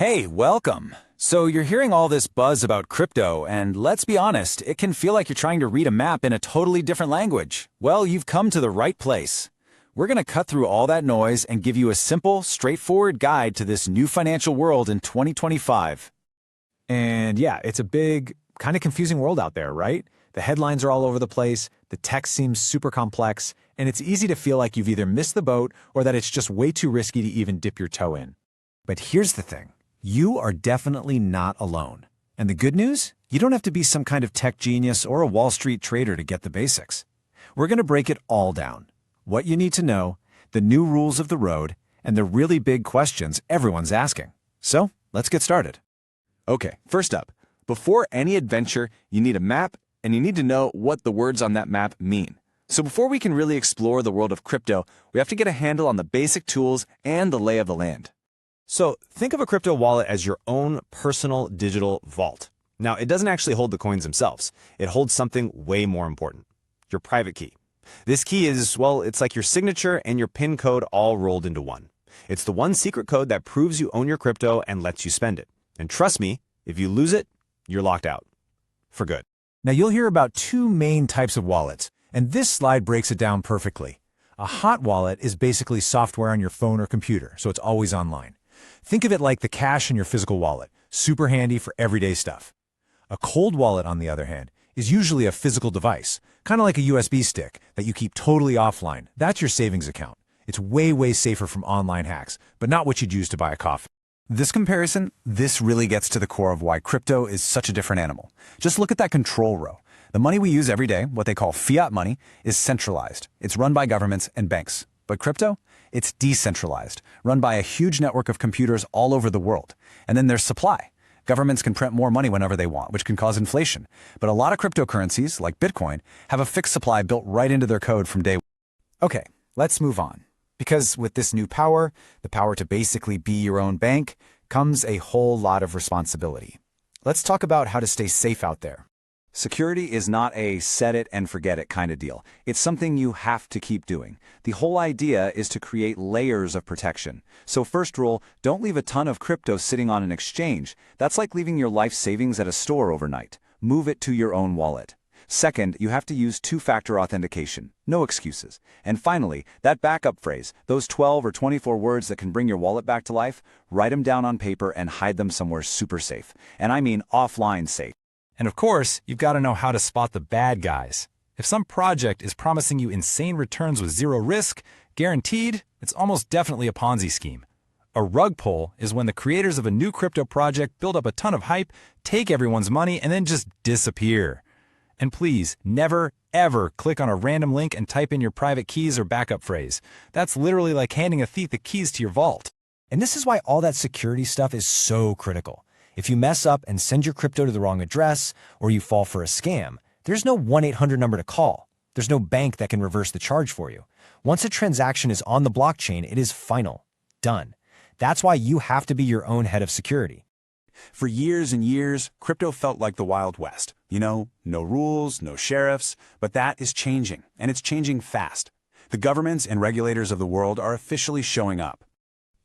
Hey, welcome. So you're hearing all this buzz about crypto, and let's be honest, it can feel like you're trying to read a map in a totally different language. Well, you've come to the right place. We're going to cut through all that noise and give you a simple, straightforward guide to this new financial world in 2025. And yeah, it's a big, kind of confusing world out there, right? The headlines are all over the place, the text seems super complex, and it's easy to feel like you've either missed the boat or that it's just way too risky to even dip your toe in. But here's the thing. You are definitely not alone. And the good news? You don't have to be some kind of tech genius or a Wall Street trader to get the basics. We're going to break it all down. What you need to know, the new rules of the road, and the really big questions everyone's asking. So, let's get started. Okay, first up, before any adventure, you need a map, and you need to know what the words on that map mean. So before we can really explore the world of crypto, we have to get a handle on the basic tools and the lay of the land. So think of a crypto wallet as your own personal digital vault. Now, it doesn't actually hold the coins themselves. It holds something way more important, your private key. This key is, well, it's like your signature and your PIN code all rolled into one. It's the one secret code that proves you own your crypto and lets you spend it. And trust me, if you lose it, you're locked out. For good. Now you'll hear about two main types of wallets, and this slide breaks it down perfectly. A hot wallet is basically software on your phone or computer, so it's always online. Think of it like the cash in your physical wallet, super handy for everyday stuff. A cold wallet, on the other hand, is usually a physical device, kind of like a USB stick that you keep totally offline. That's your savings account. It's way safer from online hacks, but not what you'd use to buy a coffee. This comparison, this really gets to the core of why crypto is such a different animal. Just look at that control row. The money we use every day, what they call fiat money, is centralized. It's run by governments and banks. But crypto? It's decentralized, run by a huge network of computers all over the world. And then there's supply. Governments can print more money whenever they want, which can cause inflation. But a lot of cryptocurrencies, like Bitcoin, have a fixed supply built right into their code from day one. Okay, let's move on. Because with this new power, the power to basically be your own bank, comes a whole lot of responsibility. Let's talk about how to stay safe out there. Security is not a set it and forget it kind of deal. It's something you have to keep doing. The whole idea is to create layers of protection. So first rule, don't leave a ton of crypto sitting on an exchange. That's like leaving your life savings at a store overnight. Move it to your own wallet. Second, you have to use two-factor authentication. No excuses. And finally, that backup phrase, those 12 or 24 words that can bring your wallet back to life, write them down on paper and hide them somewhere super safe. And I mean offline safe. And of course, you've got to know how to spot the bad guys. If some project is promising you insane returns with zero risk, guaranteed, it's almost definitely a Ponzi scheme. A rug pull is when the creators of a new crypto project build up a ton of hype, take everyone's money, and then just disappear. And please, never, ever click on a random link and type in your private keys or backup phrase. That's literally like handing a thief the keys to your vault. And this is why all that security stuff is so critical. If you mess up and send your crypto to the wrong address, or you fall for a scam, there's no 1-800 number to call. There's no bank that can reverse the charge for you. Once a transaction is on the blockchain, it is final. Done. That's why you have to be your own head of security. For years and years, crypto felt like the Wild West. You know, no rules, no sheriffs, but that is changing, and it's changing fast. The governments and regulators of the world are officially showing up.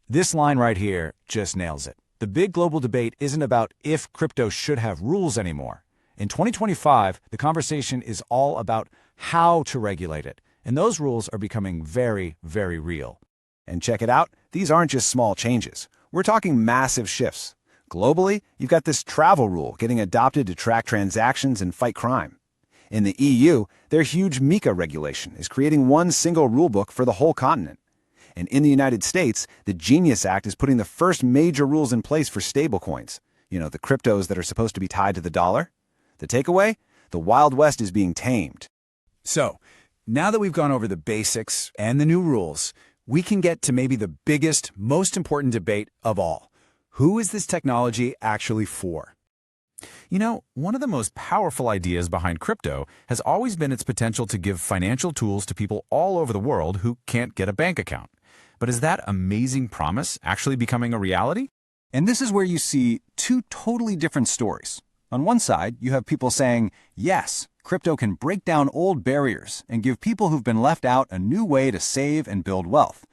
This line right here just nails it. The big global debate isn't about if crypto should have rules anymore. In 2025, the conversation is all about how to regulate it, and those rules are becoming very real. And check it out, these aren't just small changes. We're talking massive shifts. Globally, you've got this travel rule getting adopted to track transactions and fight crime. In the EU, their huge MiCA regulation is creating one single rulebook for the whole continent. And in the United States, the Genius Act is putting the first major rules in place for stablecoins. You know, the cryptos that are supposed to be tied to the dollar. The takeaway? The Wild West is being tamed. So, now that we've gone over the basics and the new rules, we can get to maybe the biggest, most important debate of all. Who is this technology actually for? You know, one of the most powerful ideas behind crypto has always been its potential to give financial tools to people all over the world who can't get a bank account. But is that amazing promise actually becoming a reality? And this is where you see two totally different stories. On one side, you have people saying, yes, crypto can break down old barriers and give people who've been left out a new way to save and build wealth.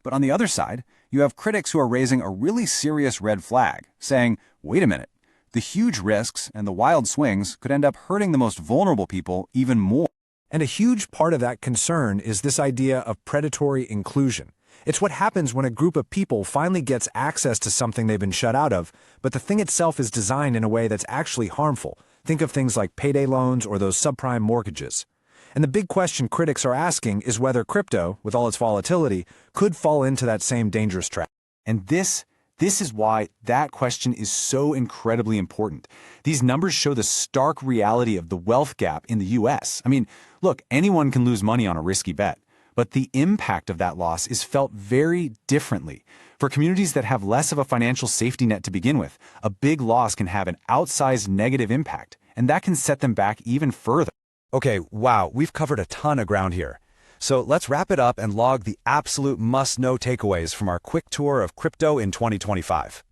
But on the other side, you have critics who are raising a really serious red flag, saying, wait a minute, the huge risks and the wild swings could end up hurting the most vulnerable people even more. And a huge part of that concern is this idea of predatory inclusion. It's what happens when a group of people finally gets access to something they've been shut out of, but the thing itself is designed in a way that's actually harmful. Think of things like payday loans or those subprime mortgages. And the big question critics are asking is whether crypto, with all its volatility, could fall into that same dangerous trap. And this is why that question is so incredibly important. These numbers show the stark reality of the wealth gap in the US. I mean, look, anyone can lose money on a risky bet, but the impact of that loss is felt very differently. For communities that have less of a financial safety net to begin with, a big loss can have an outsized negative impact, and that can set them back even further. Okay, wow, we've covered a ton of ground here. So let's wrap it up and log the absolute must-know takeaways from our quick tour of crypto in 2025.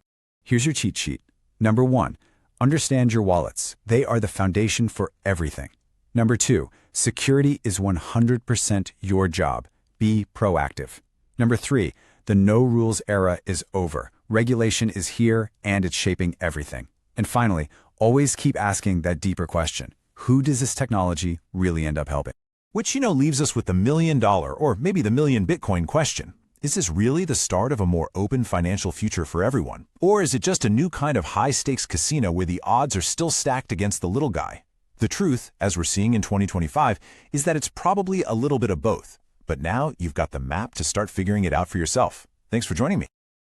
Here's your cheat sheet. Number 1, understand your wallets. They are the foundation for everything. Number 2, security is 100% your job. Be proactive. Number 3, the no-rules era is over. Regulation is here and it's shaping everything. And finally, always keep asking that deeper question. Who does this technology really end up helping? Which, leaves us with the $1 million or maybe the million Bitcoin question. Is this really the start of a more open financial future for everyone? Or is it just a new kind of high-stakes casino where the odds are still stacked against the little guy? The truth, as we're seeing in 2025, is that it's probably a little bit of both. But now you've got the map to start figuring it out for yourself. Thanks for joining me.